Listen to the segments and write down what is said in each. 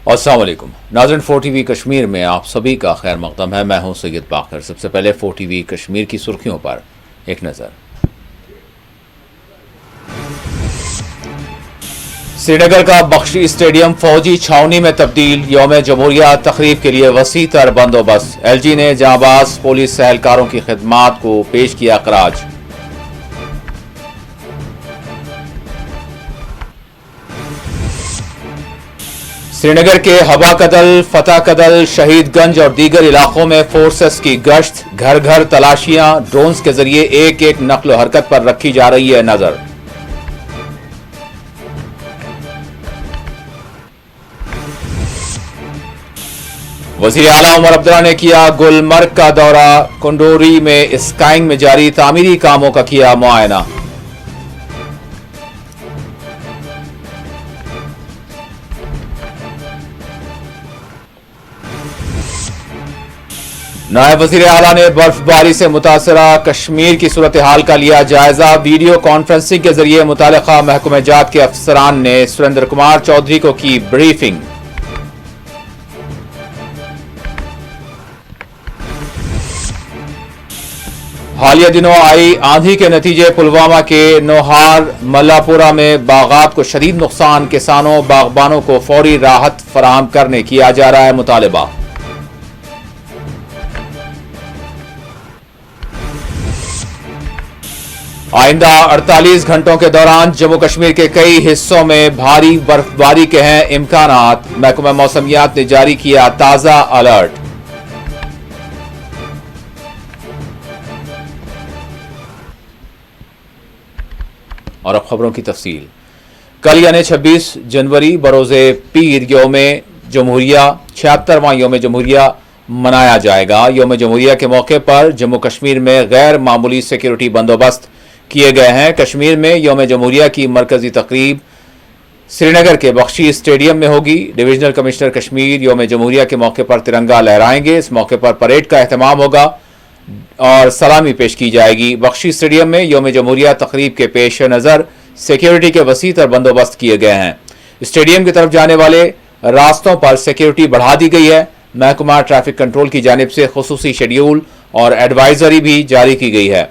अस्सलाम वालेकुम नाज़रीन, 4TV कश्मीर में आप सभी का खैर मक़दम है। मैं हूं सैयद बाकर। सबसे पहले 4TV कश्मीर की सुर्खियों पर एक नज़र। श्रीनगर का बख्शी स्टेडियम फौजी छावनी में तब्दील। यौम जमहूरिया तकरीब के लिए वसी तर बंदोबस्त। LG ने जांबाज पुलिस सहलकारों की खिदमात को पेश किया खराज। श्रीनगर के हबा कदल, फतेह कदल, शहीदगंज और दीगर इलाकों में फोर्सेस की गश्त। घर घर तलाशियां, ड्रोन्स के जरिए एक एक नक्ल हरकत पर रखी जा रही है नजर। वज़ीर आला उमर अब्दुल्ला ने किया गुलमर्ग का दौरा। कुंडोरी में स्काइंग में जारी तामीरी कामों का किया मुआयना। नायब वज़ीर आला ने बर्फबारी से मुतासरा कश्मीर की सूरत हाल का लिया जायजा। वीडियो कॉन्फ्रेंसिंग के जरिए मुताल्लिका महकमा जात के अफसरान ने सुरेंद्र कुमार चौधरी को की ब्रीफिंग। हालिया दिनों आई आंधी के नतीजे पुलवामा के नौहार मल्लापुरा में बागात को शदीद नुकसान। किसानों बागबानों को फौरी राहत फराहम करने किया जा रहा है मुतालबा। आइंदा 48 घंटों के दौरान जम्मू कश्मीर के कई हिस्सों में भारी बर्फबारी के हैं इम्कानात। महकमा मौसमियात ने जारी किया ताजा अलर्ट। और अब खबरों की तफसील। कल यानी 26 जनवरी बरोज़े पीर यौम जमहूरिया 76वां यौम जमहूरिया मनाया जाएगा। यौम जमहूरिया के मौके पर जम्मू कश्मीर में गैर मामूली सिक्योरिटी बंदोबस्त किए गए हैं। कश्मीर में यौम जमहूरिया की मरकजी तकरीब श्रीनगर के बख्शी स्टेडियम में होगी। डिविजनल कमिश्नर कश्मीर यौम जमहूरिया के मौके पर तिरंगा लहराएंगे। इस मौके पर परेड का एहतमाम होगा और सलामी पेश की जाएगी। बख्शी स्टेडियम में यौम जमहूरिया तकरीब के पेश नज़र सिक्योरिटी के वसी तर बंदोबस्त किए गए हैं। स्टेडियम की तरफ जाने वाले रास्तों पर सिक्योरिटी बढ़ा दी गई है। महकमा ट्रैफिक कंट्रोल की जानिब से खुसूसी शेड्यूल और एडवाइजरी भी जारी की गई है।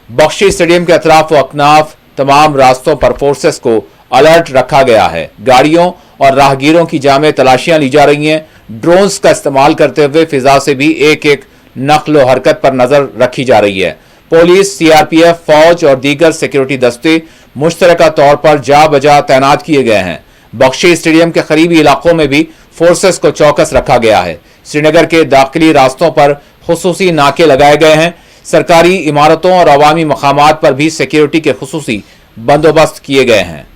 बख्शी स्टेडियम के अतराफ व अकनाफ तमाम रास्तों पर फोर्सेस को अलर्ट रखा गया है। गाड़ियों और राहगीरों की जामे तलाशियां ली जा रही हैं। ड्रोन्स का इस्तेमाल करते हुए फिजा से भी एक एक नक्ल हरकत पर नजर रखी जा रही है। पुलिस, CRPF, फौज और दीगर सिक्योरिटी दस्ते मुश्तरका तौर पर जा बजा तैनात किए गए हैं। बख्शी स्टेडियम के करीबी इलाकों में भी फोर्सेस को चौकस रखा गया है। श्रीनगर के दाखिली रास्तों पर खुसूसी नाके लगाए गए हैं। सरकारी इमारतों और अवामी मकामात पर भी सिक्योरिटी के खुसूसी बंदोबस्त किए गए हैं।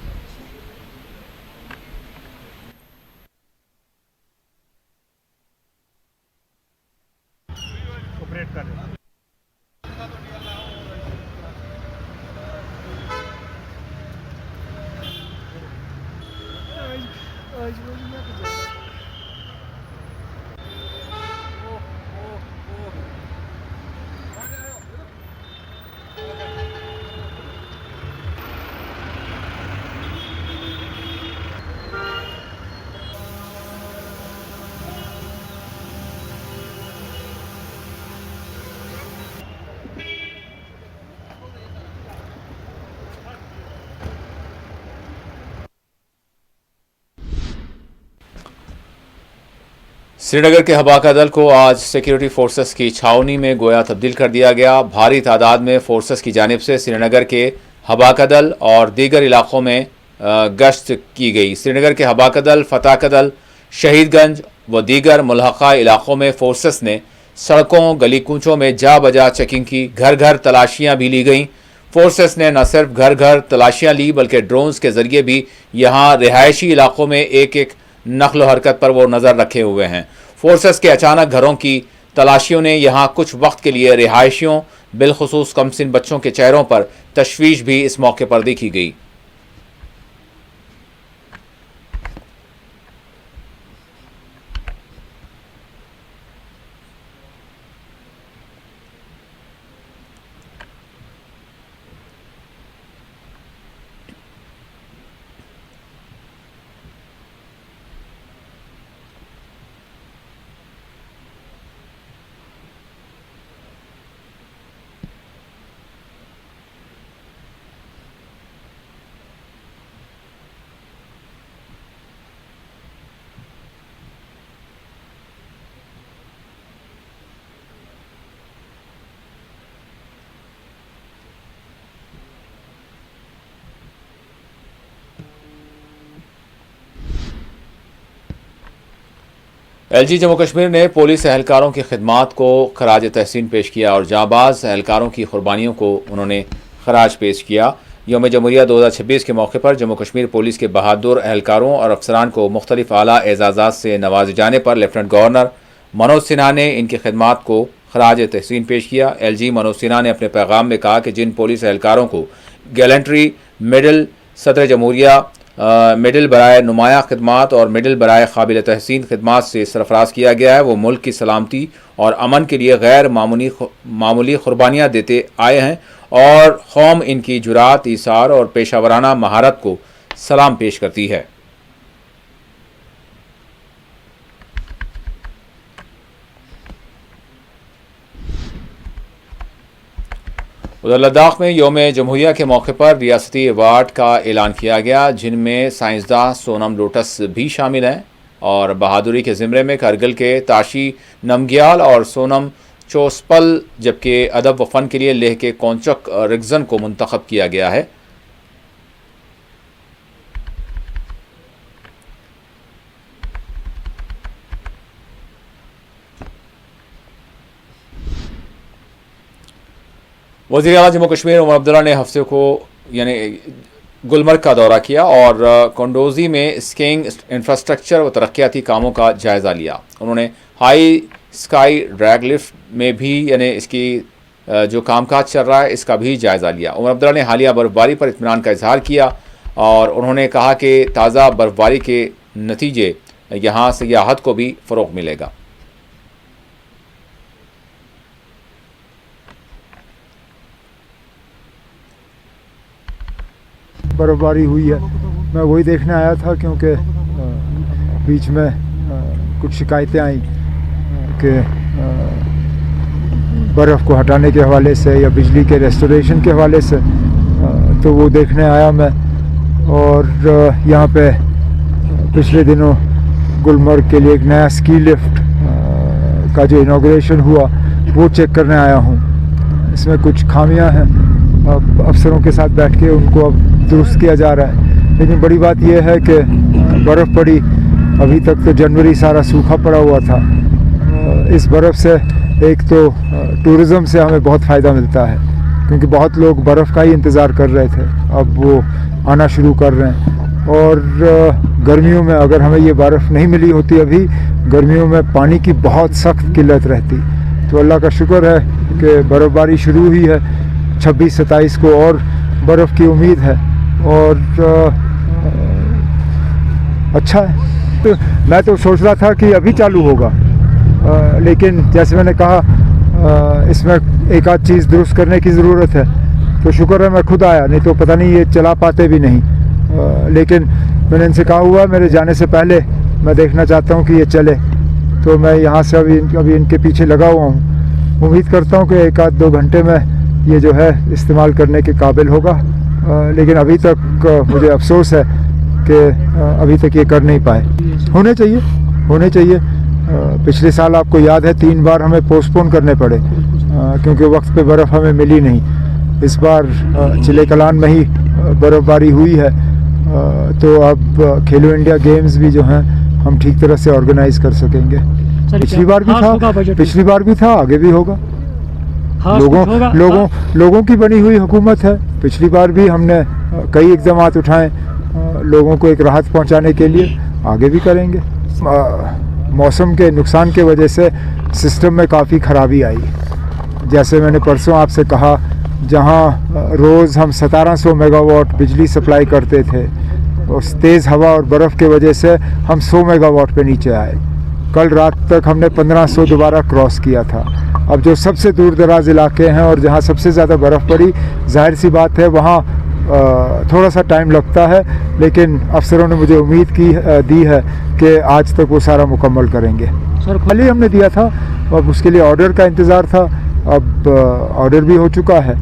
श्रीनगर के हबाका दल को आज सिक्योरिटी फोर्सेस की छावनी में गोया तब्दील कर दिया गया। भारी तादाद में फोर्सेस की जानिब से श्रीनगर के हबाका दल और दीगर इलाकों में गश्त की गई। श्रीनगर के हबाका दल, फतेह कदल, शहीदगंज व दीगर मुल्हका इलाकों में फोर्सेस ने सड़कों गली कूचों में जा बजा चेकिंग की। घर घर तलाशियां भी ली गईं। फोर्सेस ने न सिर्फ घर घर तलाशियां ली बल्कि ड्रोन्स के जरिए भी यहां रिहायशी इलाकों में एक एक नक्ल हरकत पर वो नज़र रखे हुए हैं। फोर्सेस के अचानक घरों की तलाशियों ने यहां कुछ वक्त के लिए रिहायशियों बिलखुसूस कमसिन बच्चों के चेहरों पर तशवीश भी इस मौके पर देखी गई। एलजी जम्मू कश्मीर ने पुलिस एहलकारों की खिदमात को खराज तहसीन पेश किया और जांबाज एहलकारों की कुर्बानियों को उन्होंने खराज पेश किया। यौम जमहूरिया 2026 के मौके पर जम्मू कश्मीर पुलिस के बहादुर एहलकारों और अफसरान को मुख्तलिफ आला एजाज़ात से नवाजे जाने पर लेफ्टिनेंट गवर्नर मनोज सिन्हा ने इनकी खिदमात को खराज तहसीन पेश किया। एलजी मनोज सिन्हा ने अपने पैगाम में कहा कि जिन पुलिस एहलकारों को गैलेंट्री मेडल सदर जमहूरिया मेडल बराए नुमाया खिदमात और मेडल बराए काबिल तहसीन खिदमात से सरफराज किया गया है, वो मुल्क की सलामती और अमन के लिए गैर मामूली कुर्बानियाँ देते आए हैं और कौम इनकी जुरात, ईसार और पेशावराना महारत को सलाम पेश करती है। उधर लद्दाख में यौम जमहूरिया के मौके पर रियासती अवार्ड का ऐलान किया गया, जिनमें साइंसदान सोनम लोटस भी शामिल हैं और बहादुरी के ज़िम्रे में करगिल के ताशी नमग्याल और सोनम चोस्पल, जबकि अदब व फ़न के लिए लेह के कौंचक रिगजन को मुंतखब किया गया है। वज़ीर आला जम्मू कश्मीर उमर अब्दुल्ला ने हफ्ते को यानी गुलमर्ग का दौरा किया और कंडोजी में स्कीइंग इंफ्रास्ट्रक्चर व तरक्याती कामों का जायज़ा लिया। उन्होंने हाई स्काई ड्रैग लिफ्ट में भी यानी इसकी जो कामकाज चल रहा है इसका भी जायज़ा लिया। उमर अब्दुल्ला ने हालिया बर्फबारी पर इत्मीनान का इजहार किया और उन्होंने कहा कि ताज़ा बर्फबारी के नतीजे यहाँ सियाहत को भी फ़रोग़ मिलेगा। बर्फबारी हुई है, मैं वही देखने आया था क्योंकि बीच में कुछ शिकायतें आई कि बर्फ़ को हटाने के हवाले से या बिजली के रेस्टोरेशन के हवाले से, तो वो देखने आया मैं। और यहाँ पे पिछले दिनों गुलमर्ग के लिए एक नया स्की लिफ्ट का जो इनॉग्रेशन हुआ वो चेक करने आया हूँ। इसमें कुछ खामियां हैं, अब अफसरों के साथ बैठ के उनको अब दुरुस्त किया जा रहा है। लेकिन बड़ी बात यह है कि बर्फ़ पड़ी, अभी तक तो जनवरी सारा सूखा पड़ा हुआ था। इस बर्फ़ से एक तो टूरिज़म से हमें बहुत फ़ायदा मिलता है क्योंकि बहुत लोग बर्फ़ का ही इंतज़ार कर रहे थे, अब वो आना शुरू कर रहे हैं। और गर्मियों में अगर हमें ये बर्फ़ नहीं मिली होती, अभी गर्मियों में पानी की बहुत सख्त किल्लत रहती। तो अल्लाह का शुक्र है कि बर्फ़बारी शुरू हुई है। 26-27 को और बर्फ़ की उम्मीद है और अच्छा है। तो मैं तो सोच रहा था कि अभी चालू होगा, लेकिन जैसे मैंने कहा इसमें एक आध चीज़ दुरुस्त करने की ज़रूरत है, तो शुक्र है मैं खुद आया, नहीं तो पता नहीं ये चला पाते भी नहीं। लेकिन मैंने इनसे कहा हुआ मेरे जाने से पहले मैं देखना चाहता हूँ कि ये चले, तो मैं यहाँ से अभी इनके पीछे लगा हुआ हूँ। उम्मीद करता हूँ कि 1-2 घंटे में ये जो है इस्तेमाल करने के काबिल होगा। लेकिन अभी तक मुझे अफसोस है कि अभी तक ये कर नहीं पाए। होने चाहिए। पिछले साल आपको याद है 3 बार हमें पोस्टपोन करने पड़े क्योंकि वक्त पे बर्फ़ हमें मिली नहीं। इस बार चिले कलान में ही बर्फ़बारी हुई है, तो अब खेलो इंडिया गेम्स भी जो हैं हम ठीक तरह से ऑर्गेनाइज़ कर सकेंगे। पिछली बार भी था, आगे भी होगा। लोगों की बनी हुई हुकूमत है। पिछली बार भी हमने कई इक़दामात उठाए लोगों को एक राहत पहुंचाने के लिए, आगे भी करेंगे। मौसम के नुकसान के वजह से सिस्टम में काफ़ी ख़राबी आई। जैसे मैंने परसों आपसे कहा, जहां रोज़ हम 1700 मेगावाट बिजली सप्लाई करते थे, उस तेज़ हवा और बर्फ़ के वजह से हम 100 मेगावाट पे नीचे आए। कल रात तक हमने 1500 दोबारा क्रॉस किया था। अब जो सबसे दूर दराज इलाके हैं और जहाँ सबसे ज़्यादा बर्फ़ पड़ी, जाहिर सी बात है वहाँ थोड़ा सा टाइम लगता है, लेकिन अफसरों ने मुझे उम्मीद दी है कि आज तक वो सारा मुकम्मल करेंगे। सर खाली हमने दिया था, अब उसके लिए ऑर्डर का इंतज़ार था, अब ऑर्डर भी हो चुका है।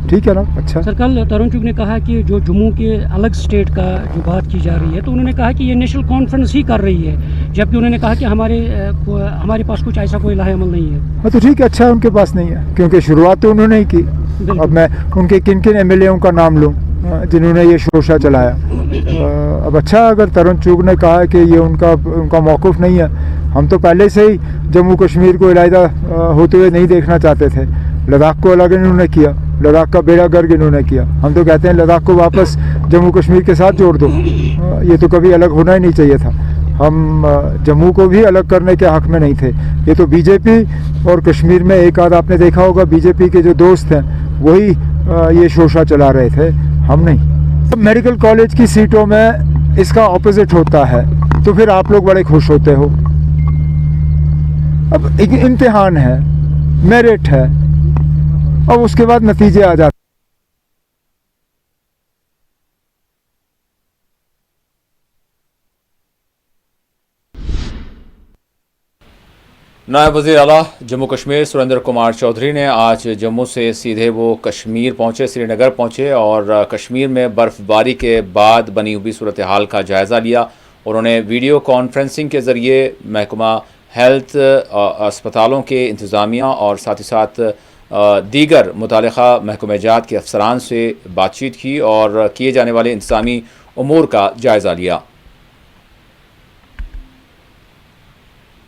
ठीक है ना। अच्छा सर, कल तरुण चुग ने कहा कि जो जम्मू के अलग स्टेट का जो बात की जा रही है, तो उन्होंने कहा कि ये नेशनल कॉन्फ्रेंस ही कर रही है, जबकि उन्होंने कहा कि हमारे पास कुछ ऐसा कोई लाहे अमल नहीं है। हाँ तो ठीक है, अच्छा है उनके पास नहीं है, क्योंकि शुरुआत तो उन्होंने ही की। अब मैं उनके किन किन MLAओं का नाम लूँ जिन्होंने ये शोशा चलाया। अब अच्छा अगर तरुण चुग ने कहा है कि ये उनका मौक़िफ़ नहीं है। हम तो पहले से ही जम्मू कश्मीर को अलहदा होते हुए नहीं देखना चाहते थे। लद्दाख को अलग इन्होंने किया, लद्दाख का बेड़ा गर्क इन्होंने किया। हम तो कहते हैं लद्दाख को वापस जम्मू कश्मीर के साथ जोड़ दो। ये तो कभी अलग होना ही नहीं चाहिए था। हम जम्मू को भी अलग करने के हक़ में नहीं थे। ये तो बीजेपी और कश्मीर में एक आध आपने देखा होगा, बीजेपी के जो दोस्त हैं वही ये शोशा चला रहे थे, हम नहीं। मेडिकल कॉलेज की सीटों में इसका ऑपोजिट होता है तो फिर आप लोग बड़े खुश होते हो। अब एक इम्तिहान है, मेरिट है, अब उसके बाद नतीजे आ जाते। नायब वज़ीर आला जम्मू कश्मीर सुरेंद्र कुमार चौधरी ने आज जम्मू से सीधे वो कश्मीर पहुंचे, श्रीनगर पहुंचे और कश्मीर में बर्फ़बारी के बाद बनी हुई सूरत हाल का जायज़ा लिया। उन्होंने वीडियो कॉन्फ्रेंसिंग के ज़रिए महकमा हेल्थ, अस्पतालों के इंतज़ामिया और साथ ही साथ दीगर मुतालिका महकमेजात के अफसरान से बातचीत की और किए जाने वाले इंतज़ामी उमूर का जायज़ा लिया।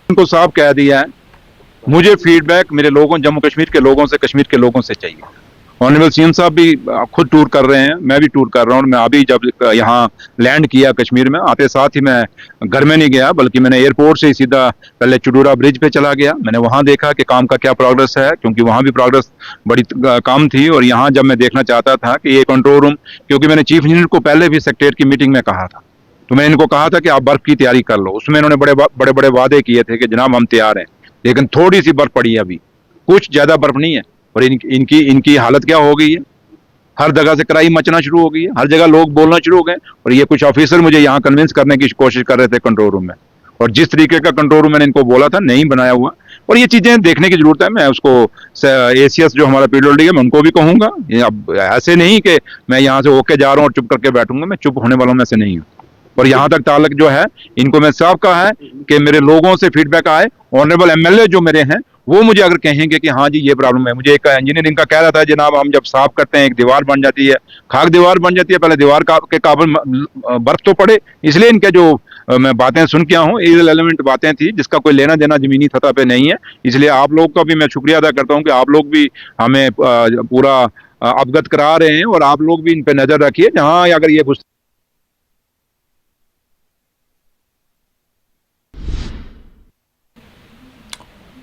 उनको साफ कह दिया है, मुझे फीडबैक मेरे लोगों, जम्मू कश्मीर के लोगों से, कश्मीर के लोगों से चाहिए। ऑनरेबल सीएम साहब भी खुद टूर कर रहे हैं, मैं भी टूर कर रहा हूँ। मैं अभी जब यहाँ लैंड किया कश्मीर में, आते साथ ही मैं घर में नहीं गया, बल्कि मैंने एयरपोर्ट से ही सीधा पहले चुडूरा ब्रिज पे चला गया। मैंने वहाँ देखा कि काम का क्या प्रोग्रेस है, क्योंकि वहाँ भी प्रोग्रेस बड़ी कम थी। और यहाँ जब मैं देखना चाहता था कि ये कंट्रोल रूम, क्योंकि मैंने चीफ इंजीनियर को पहले भी सेक्रेटरीट की मीटिंग में कहा था, तो मैंने इनको कहा था कि आप बर्फ की तैयारी कर लो। उसमें इन्होंने बड़े बड़े वादे किए थे कि जनाब हम तैयार हैं, लेकिन थोड़ी सी बर्फ पड़ी है, अभी कुछ ज्यादा बर्फ नहीं है। और इनकी हालत क्या हो गई है, हर जगह से कराई मचना शुरू हो गई है, हर जगह लोग बोलना शुरू हो गए। और ये कुछ ऑफिसर मुझे यहाँ कन्विंस करने की कोशिश कर रहे थे कंट्रोल रूम में, और जिस तरीके का कंट्रोल रूम मैंने इनको बोला था नहीं बनाया हुआ। और ये चीजें देखने की जरूरत है। मैं उसको एसीएस जो हमारा पीडब्ल्यूडी है, मैं उनको भी कहूंगा, अब ऐसे नहीं कि मैं यहाँ से होके जा रहा हूँ और चुप करके बैठूंगा, मैं चुप होने वालों में से नहीं हूँ। और यहाँ तक ताल्लुक जो है, इनको मैं साफ कहा है कि मेरे लोगों से फीडबैक आए। ऑनरेबल एमएलए जो मेरे हैं वो मुझे अगर कहेंगे कि हाँ जी ये प्रॉब्लम है, मुझे एक इंजीनियर इनका कह रहा था, जनाब हम जब साफ करते हैं एक दीवार बन जाती है, खाक दीवार बन जाती है, पहले दीवार के काबिल बर्फ तो पड़े। इसलिए इनके जो मैं बातें सुन के हूँ इररिलेवेंट बातें थी, जिसका कोई लेना देना जमीनी सतह पे नहीं है। इसलिए आप लोग का भी मैं शुक्रिया अदा करता हूँ कि आप लोग भी हमें पूरा अवगत करा रहे हैं, और आप लोग भी इन पे नजर रखिए। जहाँ अगर ये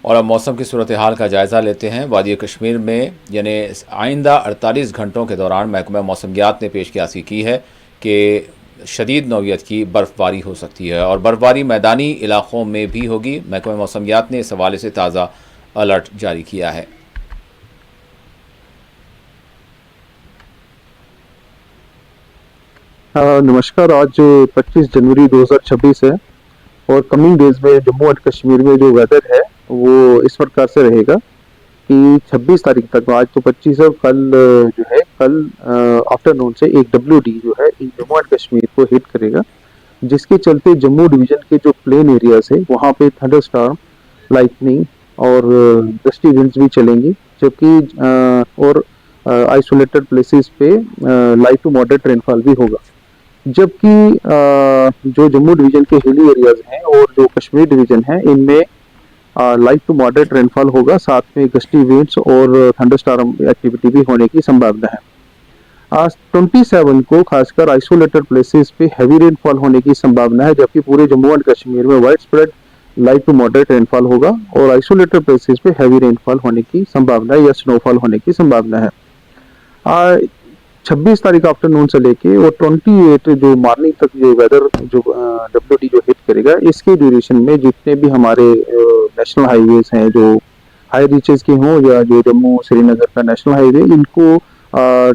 और अब मौसम की सूरत हाल का जायज़ा लेते हैं। वादी कश्मीर में यानी आइंदा 48 घंटों के दौरान महकमा मौसमियात ने पेशकियासी की है कि शदीद नौइयत की बर्फ़बारी हो सकती है और बर्फ़बारी मैदानी इलाक़ों में भी होगी। महकमा मौसमियात ने इस हवाले से ताज़ा अलर्ट जारी किया है। नमस्कार। आज 25 जनवरी 2026 है और कमिंग डेज में जम्मू एंड कश्मीर में जो वेदर है वो इस प्रकार से रहेगा कि 26 तारीख तक, आज तो 25 है, कल आफ्टरनून से एक WD जो है इन जम्मू एंड कश्मीर को हिट करेगा, जिसके चलते जम्मू डिवीजन के जो प्लेन एरियाज है वहाँ पे थंडरस्टॉर्म, लाइटनिंग और गस्टी विंड्स भी चलेंगी, जबकि और आइसोलेटेड प्लेसेस पे लाइट टू मॉडरेट रेनफॉल भी होगा। जबकि जो जम्मू डिवीजन के हिली एरियाज हैं और जो कश्मीर डिवीजन है इनमें लाइट टू मॉडरेट रेनफॉल होगा, साथ में गस्टी विंड्स और थंडरस्टॉर्म एक्टिविटी भी होने की संभावना है। आज 27 को खासकर आइसोलेटेड प्लेसेस पे हैवी रेनफॉल होने की संभावना है, जबकि पूरे जम्मू एंड कश्मीर में wide spread light to moderate rainfall होगा और आइसोलेटेड प्लेसेस पे हैवी रेनफॉल होने की संभावना है या स्नोफॉल होने की संभावना है। 26 तारीख आफ्टरनून से लेके और 28 जो मॉर्निंग तक जो वेदर जो WD जो हिट करेगा, इसके ड्यूरेशन में जितने भी हमारे नेशनल हाईवेज हैं जो हाई रीचेस के हों या जो जम्मू श्रीनगर का नेशनल हाईवे, इनको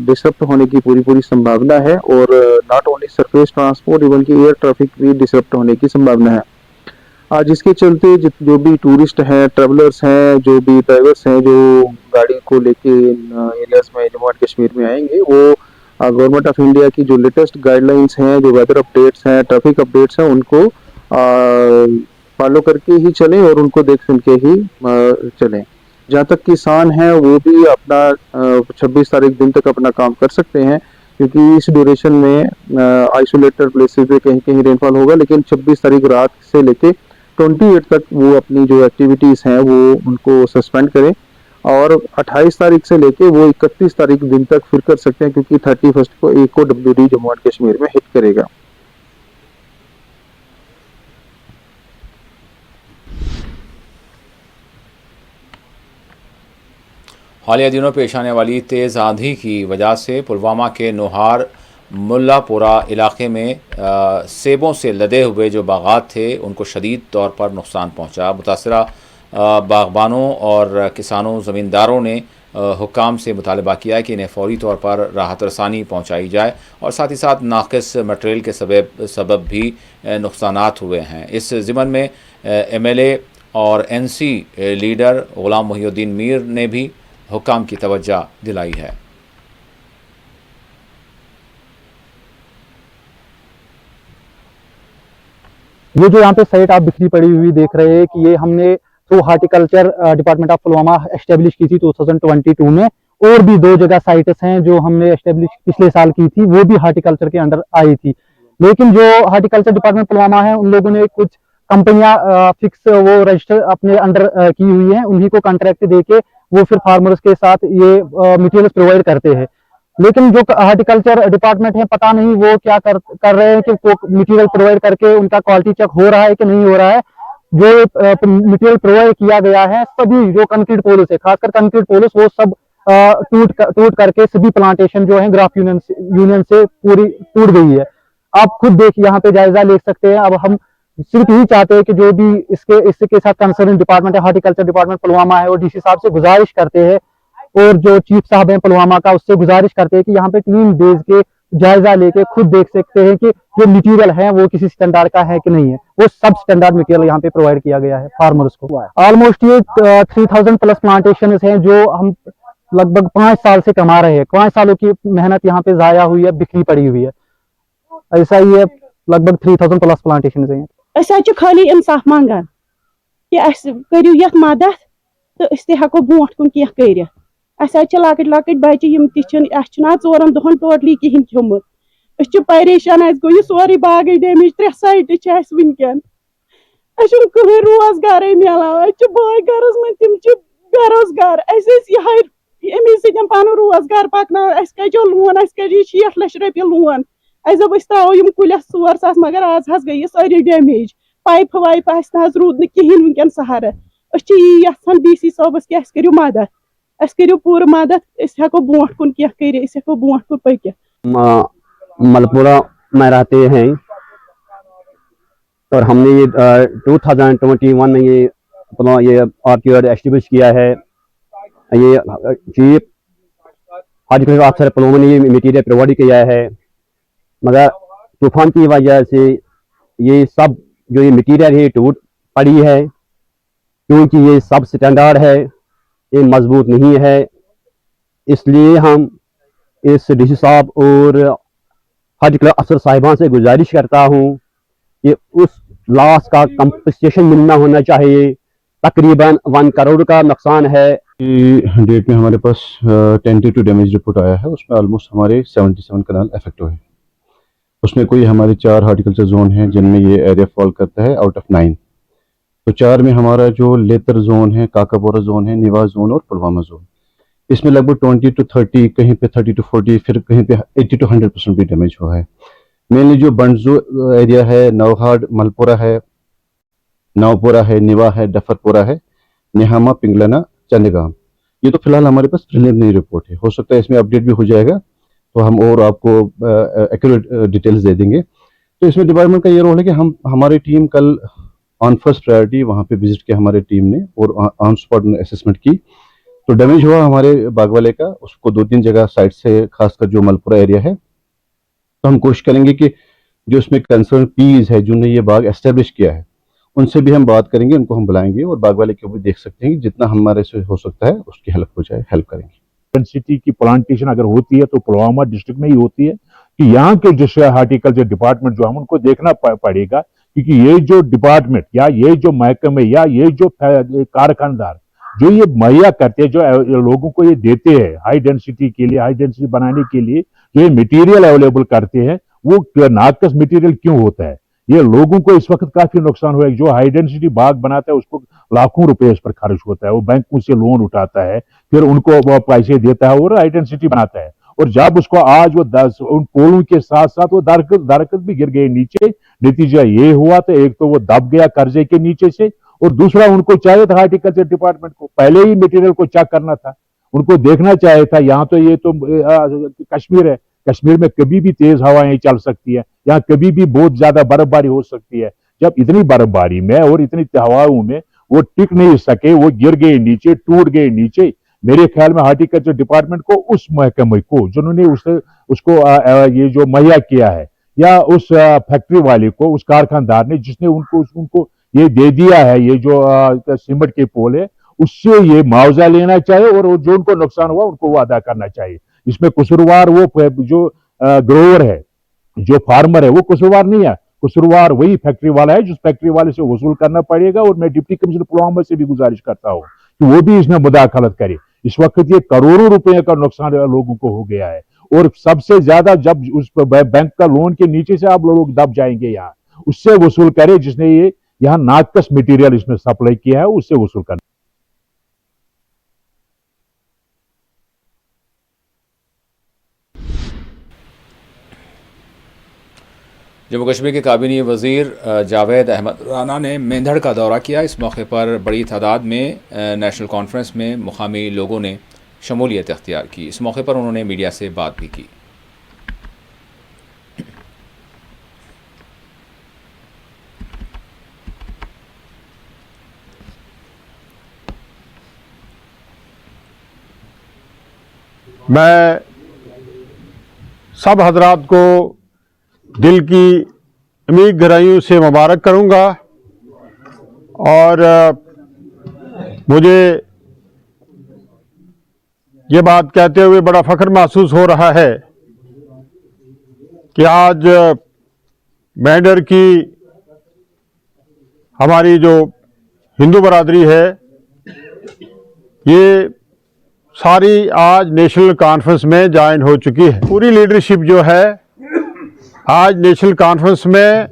डिसरप्ट होने की पूरी संभावना है। और not only surface transport, even की एयर ट्रैफिक भी डिसरप्ट होने की संभावना है। जिसके चलते जो भी टूरिस्ट हैं, ट्रेवलर्स हैं, जो भी ड्राइवर्स हैं जो गाड़ी को लेके एरियाज में जम्मू एंड कश्मीर में आएंगे, वो गवर्नमेंट ऑफ इंडिया की जो लेटेस्ट गाइडलाइंस हैं, जो वेदर अपडेट्स हैं, ट्रैफिक अपडेट्स हैं, उनको फॉलो करके ही चलें और उनको देख सुन के ही चलें। जहाँ तक किसान हैं वो भी अपना 26 तारीख दिन तक अपना काम कर सकते हैं, क्योंकि इस ड्यूरेशन में आइसोलेटेड प्लेसेस पे कहीं कहीं रेनफॉल होगा, लेकिन 26 तारीख रात से लेके 28 तक वो अपनी जो एक्टिविटीज़ हैं वो उनको सस्पेंड करें, और 28 तारीख से लेके वो 31 तारीख दिन तक फिर कर सकते हैं, क्योंकि 31 को EOWD जम्मू एंड कश्मीर में हिट करेगा। हालिया दिनों पेश आने वाली तेज़ आंधी की वजह से पुलवामा के नोहार मुल्लापुरा इलाके में सेबों से लदे हुए जो बागात थे उनको शदीद तौर पर नुकसान पहुंचा। मुतासरा बागबानों और किसानों ज़मींदारों ने हुक्काम से मुतालबा किया है कि इन्हें फौरी तौर पर राहत रसानी पहुँचाई जाए, और साथ ही साथ नाक़िस मटेरियल के सबब भी नुकसानात हुए हैं। इस ज़िमन में MLA और NC लीडर ग़ुलाम मुहिउद्दीन मीर ने भी हुक्काम की तवज्जो दिलाई है। ये जो यहाँ पे साइट आप बिखरी पड़ी हुई देख रहे हैं कि ये हमने through horticulture department of Pulwama establish की थी 2022 में, और भी 2 जगह साइट्स हैं जो हमने एस्टेब्लिश पिछले साल की थी, वो भी हार्टिकल्चर के अंडर आई थी। लेकिन जो हार्टिकल्चर डिपार्टमेंट पुलवामा है उन लोगों ने कुछ कंपनियां फिक्स वो रजिस्टर अपने अंडर की हुई हैं, उन्हीं को कॉन्ट्रैक्ट देके वो फिर फार्मर्स के साथ ये मटेरियल्स प्रोवाइड करते हैं। लेकिन जो हार्टिकल्चर डिपार्टमेंट है पता नहीं वो क्या कर रहे हैं कि मटेरियल प्रोवाइड करके उनका क्वालिटी चेक हो रहा है कि नहीं हो रहा है। जो मटेरियल प्रोवाइड किया गया है सभी जो कंक्रीट पोल्स है, खासकर कंक्रीट पोल्स, वो सब टूट करके सभी प्लांटेशन जो है ग्राफ यूनियन से पूरी टूट गई है। आप खुद देख यहाँ पे जायजा ले सकते हैं। अब हम सिर्फ यही चाहते हैं कि जो भी इसके साथ कंसर्न डिपार्टमेंट है, हार्टिकल्चर डिपार्टमेंट पुलवामा है, और DC साहब से गुजारिश करते हैं, और जो चीफ साहब हैं पुलवामा का उससे गुजारिश करते हैं कि यहाँ पे टीम भेज के जायजा लेके खुद देख सकते हैं कि जो मटेरियल है वो किसी स्टैंडर्ड का है कि नहीं है। वो सब स्टैंडर्ड मटेरियल यहाँ पे प्रोवाइड किया गया है फार्मर्स को। ऑलमोस्ट ये 3000 प्लस प्लांटेशन हैं जो हम लगभग 5 साल से कमा रहे हैं। 5 सालों की मेहनत यहाँ पे जाया हुई है, बिखरी पड़ी हुई है। ऐसा ही है, लगभग 3000 प्लस प्लांटेशन हैं। अस खाली इंसाफ मांगान कि अस करियो यथ मदद तो अस ते हको ब्रोट कुन किया करित। अस लकट लकट बच्चे यम तिछन 4 दोहन टोटली कहीं खियोमुत। अस परेशान, अस गो सोरे बाग डैमेज, 3 साइट वनकन अस कहीं रोजगार मिलान। बाय गरस में तिम बेरोजगार, अमे सत पन रोजगार पकना। अस कजो लोन, अस कजो 60 लाख रुपये लोन। अस दप त्रो यम कुलस 4 सास, मगर आज हज गई सारी डैमेज। पाइप वाइप रूद कहीं वनकन सहारा। अस यहां DC साहबस कि अस करियो मदद, अस करियो पूरा मदद, अस हेको ब्रोट कुन क्या करिए, अस हेको ब्रोट कुन पकित। मलपुरा में रहते हैं और हमने ये 2021 में ये आर्क्योड एस्टेब्लिश किया है। ये चीफ हार्टिकल्चर अफसर पुलवामा ने ये मटीरियल प्रोवाइड किया है, मगर तूफान की वजह से ये सब जो ये मटीरियल है टूट पड़ी है, क्योंकि ये सब स्टैंडर्ड है, ये मजबूत नहीं है। इसलिए हम इस DC साहब और हार्टिकल्चर अफसर साहिबान से गुजारिश करता हूँ कि उस लॉस का कंपनसेशन मिलना होना चाहिए। तकरीबन 1 करोड़ का नुकसान है। डेट में हमारे पास 10 डैमेज रिपोर्ट आया है, उसमें ऑलमोस्ट हमारे 77 कनाल अफेक्ट हुए। उसमें कोई हमारे 4 हार्टिकल्चर जोन हैं जिनमें ये एरिया फॉल करता है आउट ऑफ 9। तो 4 में हमारा जो लेतर जोन है, काकापोरा जोन है, निवा जोन और पुलवामा जोन, इसमें लगभग 20 to 30, कहीं पे 30 to 40, फिर कहीं पे 80 to 100% भी डैमेज हुआ है। मेनली जो बंडजो एरिया है, नौहाड, मलपुरा है, नवपुरा है, निवा है, डफरपुरा है, नेहामा, पिंगलाना, चंदगाम, ये तो फिलहाल हमारे पास प्रिलिमिनरी रिपोर्ट है। हो सकता है इसमें अपडेट भी हो जाएगा तो हम और आपको एक्यूरेट डिटेल्स दे देंगे। तो इसमें डिपार्टमेंट का ये रोल है कि हमारी टीम कल ऑन फर्स्ट प्रायोरिटी वहाँ पे विजिट किया हमारी टीम ने, और ऑन स्पॉट असेसमेंट की। तो डैमेज हुआ हमारे बागवाले का, उसको 2-3 जगह साइड से, खासकर जो मलपुरा एरिया है। तो हम कोशिश करेंगे कि जो इसमें कंसर्न पीज है जिन्होंने ये बाग एस्टेब्लिश किया है, उनसे भी हम बात करेंगे, उनको हम बुलाएंगे, और बाग वाले को भी देख सकते हैं कि जितना हमारे से हो सकता है उसकी हेल्प हो जाए, हेल्प करेंगे। सिटी की प्लांटेशन अगर होती है तो पुलवामा डिस्ट्रिक्ट में ही होती है, कि यहाँ के जो हार्टिकल्चर डिपार्टमेंट जो हम उनको देखना पड़ेगा, क्योंकि ये जो डिपार्टमेंट या ये जो महकमे या ये जो कारखानदार जो ये मुहैया करते हैं, जो लोगों को ये देते हैं हाई डेंसिटी के लिए, हाई डेंसिटी बनाने के लिए जो ये मटेरियल अवेलेबल करते हैं, वो नाकस मटेरियल क्यों होता है? ये लोगों को इस वक्त काफी नुकसान हुआ है। जो हाई डेंसिटी बाग बनाता है उसको लाखों रुपए इस पर खर्च होता है, वो बैंकों से लोन उठाता है, फिर उनको वो पैसे देता है और हाई डेंसिटी बनाता है। और जब उसको आज वो उन पोलों के साथ साथ वो दरख्त भी गिर गए नीचे, नतीजा ये हुआ तो एक तो वो दब गया कर्जे के नीचे से, और दूसरा उनको चाहिए था हार्टिकल्चर डिपार्टमेंट को पहले ही मटेरियल को चेक करना था, उनको देखना चाहिए था। यहाँ तो ये तो कश्मीर है, कश्मीर में कभी भी तेज हवाएं चल सकती है, यहाँ कभी भी बहुत ज्यादा बर्फबारी हो सकती है। जब इतनी बर्फबारी में और इतनी हवाओं में वो टिक नहीं सके, वो गिर गए नीचे, टूट गए नीचे, मेरे ख्याल में हार्टिकल्चर डिपार्टमेंट को, उस महकमे को जिन्होंने उसको ये जो मुहैया किया है, या उस फैक्ट्री वाले को, उस कारखानदार ने जिसने उनको ये दे दिया है, ये जो सीमेंट के पोल है, उससे ये मुआवजा लेना चाहिए और जो उनको नुकसान हुआ उनको वो अदा करना चाहिए। इसमें कसूरवार वो जो ग्रोवर है, जो फार्मर है, वो कसूरवार नहीं है, कसूरवार वही फैक्ट्री वाला है, जिस फैक्ट्री वाले से वसूल करना पड़ेगा। और मैं डिप्टी कमिश्नर पुलवामा से भी गुजारिश करता हूँ कि वो भी इसमें मुदाखलत करे। इस वक्त ये करोड़ों रुपए का नुकसान लोगों को हो गया है, और सबसे ज्यादा जब उस बैंक का लोन के नीचे से आप लोग दब जाएंगे, यहाँ उससे वसूल करे, जिसने ये यहाँ नाकस मटेरियल इसमें सप्लाई किया है, उससे वसूल करना। जम्मू कश्मीर के काबीना वज़ीर जावेद अहमद राना ने मेंढड़ का दौरा किया। इस मौके पर बड़ी तादाद में नेशनल कॉन्फ्रेंस में मुकामी लोगों ने शमूलियत इख्तियार की। इस मौके पर उन्होंने मीडिया से बात भी की। मैं सब हजरात को दिल की अमीर गहराइयों से मुबारक करूंगा, और मुझे ये बात कहते हुए बड़ा फख्र महसूस हो रहा है कि आज मेंढर की हमारी जो हिंदू बरादरी है, ये सारी आज नेशनल कॉन्फ्रेंस में ज्वाइन हो चुकी है। पूरी लीडरशिप जो है आज नेशनल कॉन्फ्रेंस में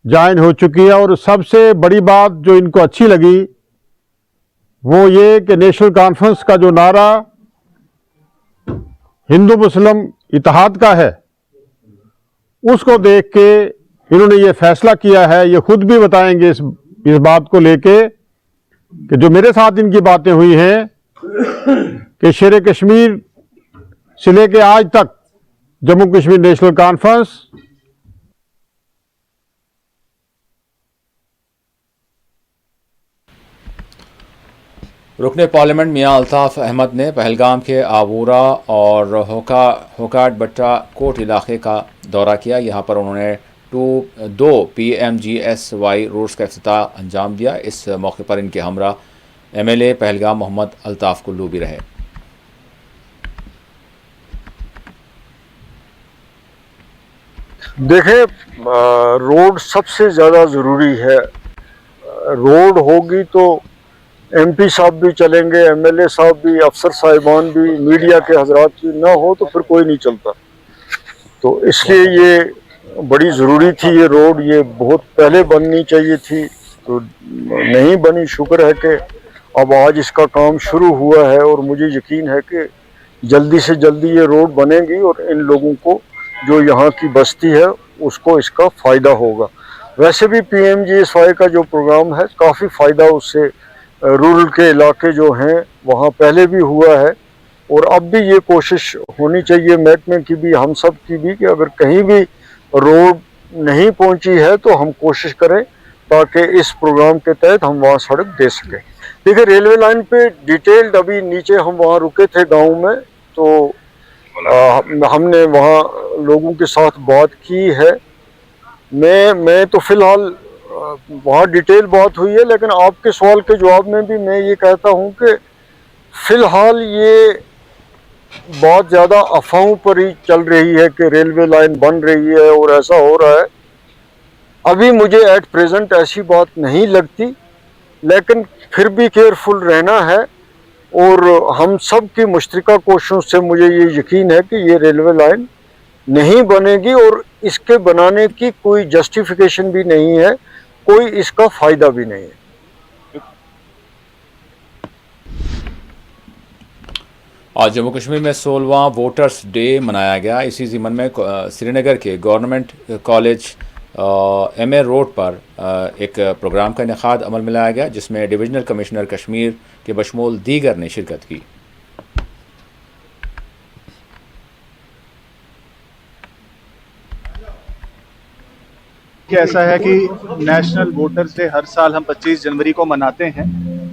ज्वाइन हो चुकी है। और सबसे बड़ी बात जो इनको अच्छी लगी वो ये कि नेशनल कॉन्फ्रेंस का जो नारा हिंदू मुस्लिम इत्तेहाद का है, उसको देख के इन्होंने ये फैसला किया है। ये खुद भी बताएंगे इस बात को लेके कि जो मेरे साथ इनकी बातें हुई हैं कि शेर कश्मीर से लेके आज तक जम्मू कश्मीर नेशनल कॉन्फ्रेंस रुकने पार्लियामेंट मियां अल्ताफ अहमद ने पहलगाम के आबूरा और होकाट बट्टा कोट इलाके का दौरा किया। यहां पर उन्होंने 2 PMGSY रोड्स का इफ्तिताह अंजाम दिया। इस मौके पर इनके हमरा MLA पहलगाम मोहम्मद अल्ताफ कुल्लू भी रहे। देखें, रोड सबसे ज़्यादा ज़रूरी है। रोड होगी तो MP साहब भी चलेंगे, MLA साहब भी, अफसर साहिबान भी, मीडिया के हजरात भी ना हो तो फिर कोई नहीं चलता। तो इसलिए ये बड़ी ज़रूरी थी ये रोड, ये बहुत पहले बननी चाहिए थी, तो नहीं बनी। शुक्र है कि अब आज इसका काम शुरू हुआ है, और मुझे यकीन है कि जल्दी से जल्दी ये रोड बनेगी और इन लोगों को जो यहाँ की बस्ती है उसको इसका फ़ायदा होगा। वैसे भी PMGSY का जो प्रोग्राम है काफ़ी फ़ायदा उससे रूरल के इलाके जो हैं वहाँ पहले भी हुआ है, और अब भी ये कोशिश होनी चाहिए महकमे की भी, हम सब की भी, कि अगर कहीं भी रोड नहीं पहुँची है तो हम कोशिश करें ताकि इस प्रोग्राम के तहत हम वहाँ सड़क दे सकें। देखिए, रेलवे लाइन पे डिटेल्ड अभी नीचे हम वहाँ रुके थे गाँव में, तो हमने वहाँ लोगों के साथ बात की है। मैं तो फिलहाल वहाँ डिटेल बात हुई है, लेकिन आपके सवाल के जवाब में भी मैं ये कहता हूँ कि फिलहाल ये बहुत ज़्यादा अफवाहों पर ही चल रही है कि रेलवे लाइन बन रही है और ऐसा हो रहा है। अभी मुझे एट प्रेजेंट ऐसी बात नहीं लगती, लेकिन फिर भी केयरफुल रहना है। और हम सब की मुश्तरका कोशिशों से मुझे ये यकीन है कि ये रेलवे लाइन नहीं बनेगी और इसके बनाने की कोई जस्टिफिकेशन भी नहीं है, कोई इसका फ़ायदा भी नहीं है। आज जम्मू कश्मीर में 16वां वोटर्स डे मनाया गया। इसी ज़िमन में श्रीनगर के गवर्नमेंट कॉलेज एमए रोड पर एक प्रोग्राम का इनेकाद अमल में लाया गया, जिसमें डिविजनल कमिश्नर कश्मीर के बशमूल दीगर ने शिरकत की। ऐसा है कि नेशनल वोटर्स डे हर साल हम 25 जनवरी को मनाते हैं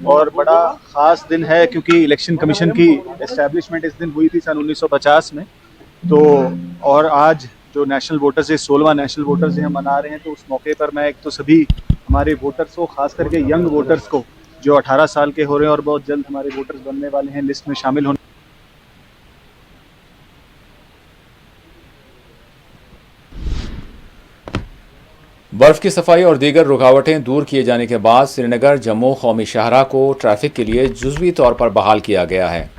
और बड़ा ख़ास दिन है क्योंकि इलेक्शन कमीशन की एस्टैब्लिशमेंट इस दिन हुई थी सन 1950 में। तो और आज जो नेशनल वोटर्स डे 16वां नेशनल वोटर्स डे हम मना रहे हैं, तो उस मौके पर मैं एक तो सभी हमारे वोटर्स को, ख़ास करके यंग वोटर्स को जो 18 साल के हो रहे हैं और बहुत जल्द हमारे वोटर्स बनने वाले हैं, लिस्ट में शामिल होने। बर्फ़ की सफाई और दीगर रुकावटें दूर किए जाने के बाद श्रीनगर जम्मू कौमी शाहराह को ट्रैफिक के लिए जुज़वी तौर पर बहाल किया गया है।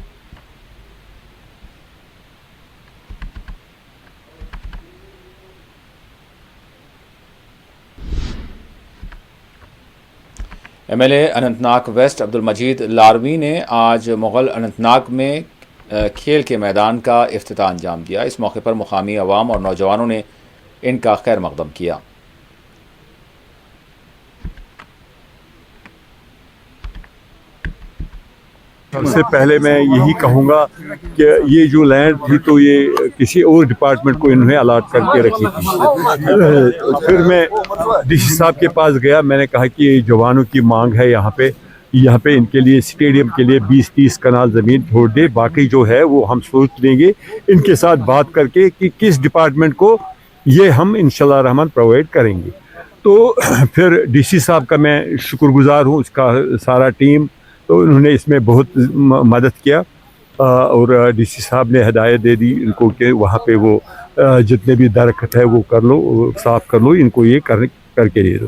एमएलए अनंतनाग वेस्ट अब्दुल मजीद लारवी ने आज मुगल अनंतनाग में खेल के मैदान का इफ्तिताह अंजाम दिया। इस मौके पर मुकामी अवाम और नौजवानों ने इनका खैर मकदम किया। सबसे पहले मैं यही कहूँगा कि ये जो लैंड थी तो ये किसी और डिपार्टमेंट को इन्होंने अलाट करके रखी थी। फिर मैं डीसी साहब के पास गया, मैंने कहा कि ये जवानों की मांग है यहाँ पे इनके लिए स्टेडियम के लिए 20-30 कनाल ज़मीन छोड़ दे, बाकी जो है वो हम सोच लेंगे इनके साथ बात करके कि किस डिपार्टमेंट को ये हम इंशाल्लाह रहमान प्रोवाइड करेंगे। तो फिर डीसी साहब का मैं शुक्रगुजार हूँ, उसका सारा टीम, तो उन्होंने इसमें बहुत मदद किया और डीसी साहब ने हिदायत दे दी इनको कि वहाँ पे वो जितने भी दरख्त है वो कर लो, साफ़ कर लो, इनको ये करके दे दो।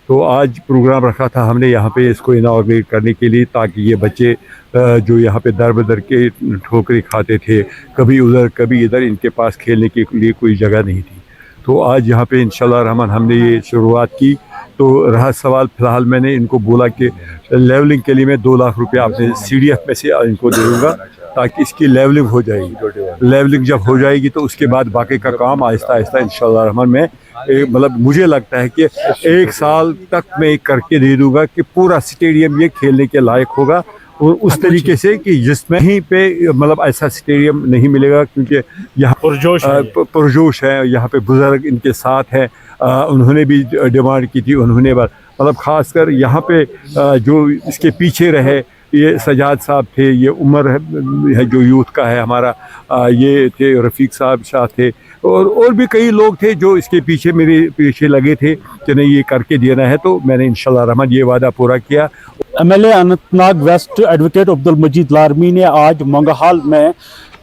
तो आज प्रोग्राम रखा था हमने यहाँ पे इसको इनाग्रेट करने के लिए, ताकि ये बच्चे जो यहाँ पे दर बदर के ठोकरें खाते थे, कभी उधर कभी इधर, इनके पास खेलने के लिए कोई जगह नहीं थी। तो आज यहाँ पे इंशाल्लाह रहमान हमने ये शुरुआत की। तो रहा सवाल, फ़िलहाल मैंने इनको बोला कि लेवलिंग के लिए मैं 2 लाख रुपया अपने CDF में से इनको दे दूँगा, ताकि इसकी लेवलिंग हो जाएगी। लेवलिंग जब हो जाएगी तो उसके बाद बाकी का काम आहिस्ता आहिस्ता इंशाल्लाह रहमान में मतलब मुझे लगता है कि 1 साल तक मैं करके दे दूँगा कि पूरा स्टेडियम ये खेलने के लायक होगा, और उस तरीके से कि जिसमें ही पे मतलब ऐसा स्टेडियम नहीं मिलेगा, क्योंकि यहाँ पुरजोश है, यहाँ पे बुजुर्ग इनके साथ हैं, उन्होंने भी डिमांड की थी, उन्होंने मतलब ख़ासकर यहाँ पे जो इसके पीछे रहे, ये सजाद साहब थे, ये उमर है जो यूथ का है हमारा, ये थे रफ़ीक साहब शाह थे, और भी कई लोग थे जो इसके पीछे मेरे पीछे लगे थे कि नहीं ये करके देना है। तो मैंने इंशाल्लाह रहमान ये वादा पूरा किया। MLA Anantnag West advocate Abdul Majeed Larmi ने आज मंगहाल में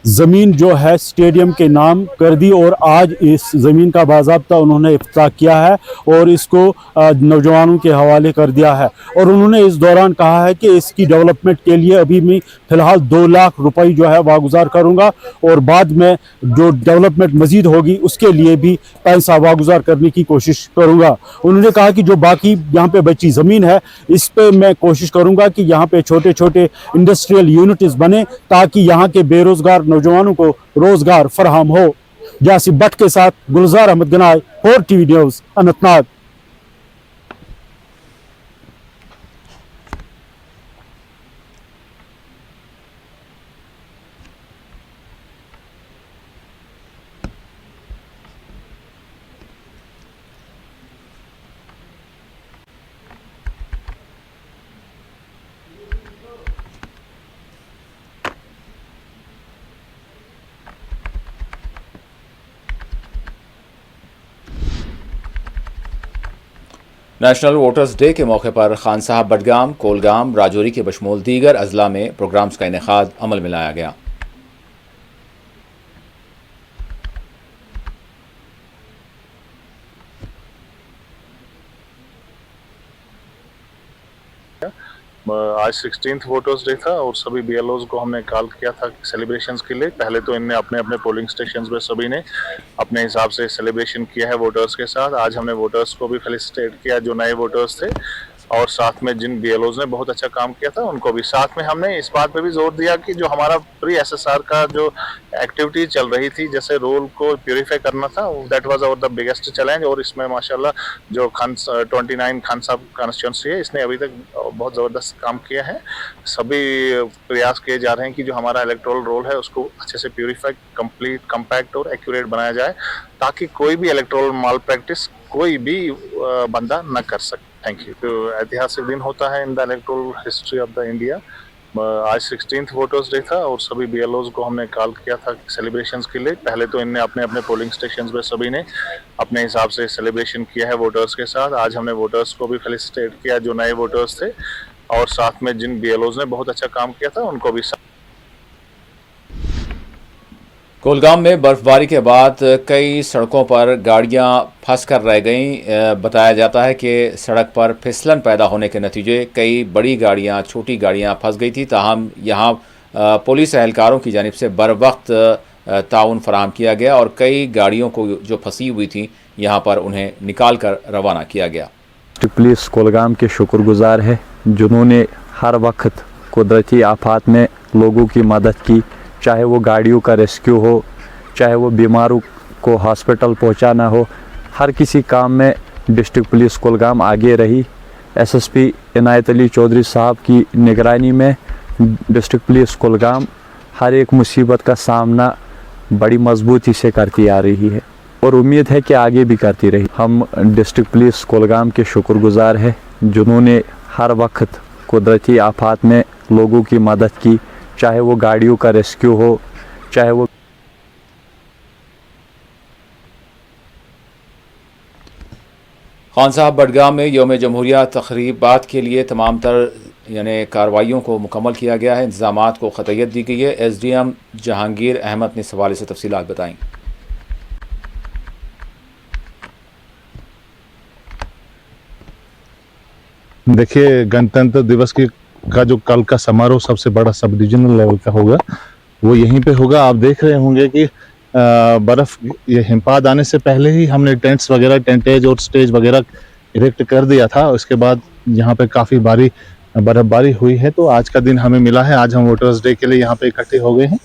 ज़मीन जो है स्टेडियम के नाम कर दी और आज इस ज़मीन का बाज़ाब्ता उन्होंने इफ्तिताह किया है और इसको नौजवानों के हवाले कर दिया है। और उन्होंने इस दौरान कहा है कि इसकी डेवलपमेंट के लिए अभी मैं फ़िलहाल 2 लाख रुपए जो है वागुजार करूँगा और बाद में जो डेवलपमेंट मज़ीद होगी उसके लिए भी पैसा वागुजार करने की कोशिश करूँगा। उन्होंने कहा कि जो बाकी यहाँ पे बची ज़मीन है इस पर मैं कोशिश करूँगा कि यहाँ पे छोटे छोटे इंडस्ट्रियल यूनिट्स बने, ताकि यहाँ के बेरोज़गार नौजवानों को रोजगार फराहम हो। जासिब भट्ट के साथ गुलजार Ahmad Ganai, 4TV news, Anantnag. National voters day के मौके पर खान साहब बडगाम, कोलगाम, राजौरी के बशमूल दीगर अजला में प्रोग्राम्स का इनेकाद अमल में लाया गया। आज 16th वोटर्स डे था और सभी BLOs को हमने कॉल किया था सेलिब्रेशंस के लिए। पहले तो इनने अपने अपने पोलिंग स्टेशंस में सभी ने अपने हिसाब से सेलिब्रेशन किया है वोटर्स के साथ। आज हमने वोटर्स को भी फेलिसिटेट किया जो नए वोटर्स थे, और साथ में जिन BLOs ने बहुत अच्छा काम किया था उनको भी। साथ में हमने इस बात पे भी जोर दिया कि जो हमारा प्री SSR का जो एक्टिविटी चल रही थी, जैसे रोल को प्यूरिफाई करना था, that was our the biggest challenge. और इसमें माशाल्लाह जो 29 खान साहब कॉन्स्टिट्यूंसी है, इसने अभी तक बहुत ज़बरदस्त काम किया है। सभी प्रयास किए जा रहे हैं कि जो हमारा इलेक्टोरल रोल है उसको अच्छे से प्यूरिफाई, कंप्लीट, कम्पैक्ट और एक्यूरेट बनाया जाए, ताकि कोई भी इलेक्टोरल माल प्रैक्टिस कोई भी बंदा न कर सके। Thank you. तो ऐतिहासिक दिन होता है in the electoral history of the India. आज 16th वोटर्स डे था और सभी BLOs को हमने कॉल किया था सेलिब्रेशंस के लिए। पहले तो इनने अपने अपने पोलिंग स्टेशंस में सभी ने अपने हिसाब से सेलिब्रेशन किया है वोटर्स के साथ। आज हमने वोटर्स को भी फेलिसिटेट किया जो नए वोटर्स थे, और साथ में जिन BLOs ने बहुत अच्छा काम किया था उनको भी। कुलगाम में बर्फबारी के बाद कई सड़कों पर गाड़ियां फंस कर रह गईं। बताया जाता है कि सड़क पर फिसलन पैदा होने के नतीजे कई बड़ी गाड़ियां, छोटी गाड़ियां फंस गई थी। ताहम यहां पुलिस एहलकारों की जानिब से बर वक्त ताउन फराहम किया गया और कई गाड़ियों को जो फंसी हुई थी यहां पर उन्हें निकाल कर रवाना किया गया। पुलिस कुलगाम के शुक्रगुजार है जिन्होंने हर वक्त कुदरती आफात में लोगों की मदद की, चाहे वो गाड़ियों का रेस्क्यू हो, चाहे वो बीमारों को हॉस्पिटल पहुंचाना हो। हर किसी काम में डिस्ट्रिक्ट पुलिस कुलगाम आगे रही। SSP इनायत अली चौधरी साहब की निगरानी में डिस्ट्रिक्ट पुलिस कुलगाम हर एक मुसीबत का सामना बड़ी मजबूती से करती आ रही है और उम्मीद है कि आगे भी करती रही। हम डिस्ट्रिक्ट पुलिस कुलगाम के शुक्रगुजार हैं जिन्होंने हर वक्त कुदरती आफात में लोगों की मदद की, चाहे वो गाड़ियों का रेस्क्यू हो, चाहे वो। खान साहब बडगाम में यौम जमहूरिया तक़रीबात के लिए तमाम तर कार्रवाइयों को मुकम्मल किया गया है, इंतज़ामात को ख़तय्यत दी गई है। SDM जहांगीर अहमद ने इस हवाले से तफसीलात बताई। देखिए, गणतंत्र दिवस का जो कल का समारोह सबसे बड़ा सब डिविजनल लेवल का होगा, वो यहीं पे होगा। आप देख रहे होंगे कि बर्फ, ये हिमपात आने से पहले ही हमने टेंट्स वगैरह, टेंटेज और स्टेज वगैरह इरेक्ट कर दिया था। उसके बाद यहाँ पे काफ़ी भारी बर्फबारी हुई है, तो आज का दिन हमें मिला है। आज हम वोटर्स डे के लिए यहाँ पे इकट्ठे हो गए हैं,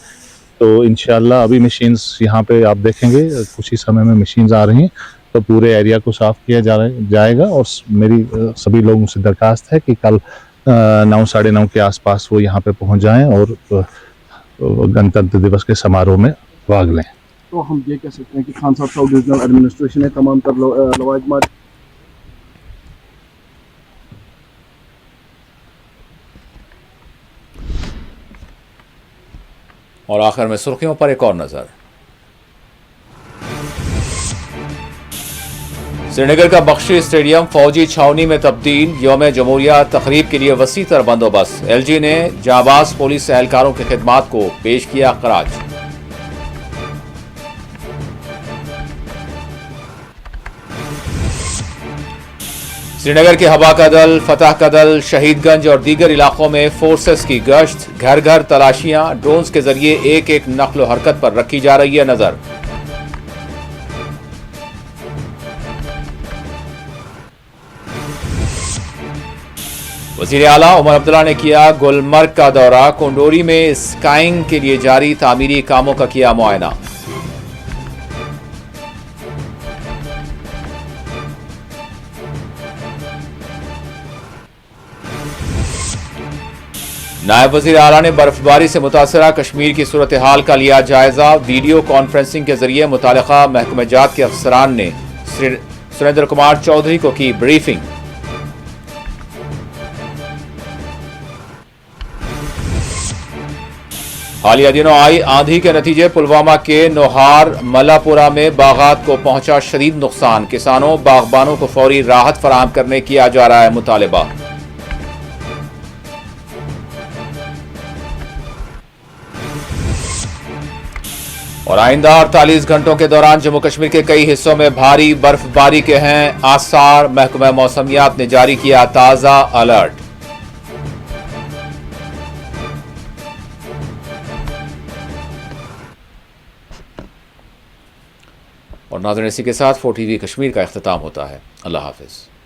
तो इंशाल्लाह अभी मशीन्स यहाँ पे आप देखेंगे कुछ ही समय में मशीन्स आ रही हैं, तो पूरे एरिया को साफ किया जाएगा। और मेरी सभी लोगों से दरखास्त है कि कल 9, साढ़े 9 के आसपास वो यहाँ पे पहुँच जाएं और गणतंत्र दिवस के समारोह में भाग लें। तो हम ये कह सकते हैं कि खान साहब सब डिविजनल एडमिनिस्ट्रेशन ने तमाम तर लवाजमात और आखिर में सुर्खियों पर एक और नजर। श्रीनगर का बख्शी स्टेडियम फौजी छावनी में तब्दील, यौम जमहूरिया तकरीब के लिए वसी तर बंदोबस्त। LG ने जाबाज पुलिस एहलकारों की खिदमात को पेश किया खराज। श्रीनगर के हवा का दल, फतह का दल, शहीदगंज और दीगर इलाकों में फोर्सेस की गश्त, घर घर तलाशियां, ड्रोन्स के जरिए एक एक नक्ल हरकत पर रखी जा रही है नजर। वज़ीर आला उमर अब्दुल्ला ने किया गुलमर्ग का दौरा, कोंडोरी में स्काइंग के लिए जारी तामीरी कामों का किया मुआयना। नायब वज़ीर आला ने बर्फबारी से मुतासरा कश्मीर की सूरत हाल का लिया जायजा, वीडियो कॉन्फ्रेंसिंग के जरिए मुतालिका महकमे जात के अफसरान ने सुरेंद्र कुमार चौधरी को की ब्रीफिंग। हालिया दिनों आई आंधी के नतीजे पुलवामा के नोहार मलापुरा में बागात को पहुंचा शदीद नुकसान, किसानों बागबानों को फौरी राहत फराहम करने किया जा रहा है मुतालबा। और आइंदा 48 घंटों के दौरान जम्मू कश्मीर के कई हिस्सों में भारी बर्फबारी के हैं आसार, महकमा मौसमियात ने जारी किया ताज़ा अलर्ट। और नाज़रीन इसी के साथ 4 TV कश्मीर का इख्तिताम होता है। अल्लाह हाफ़िज़।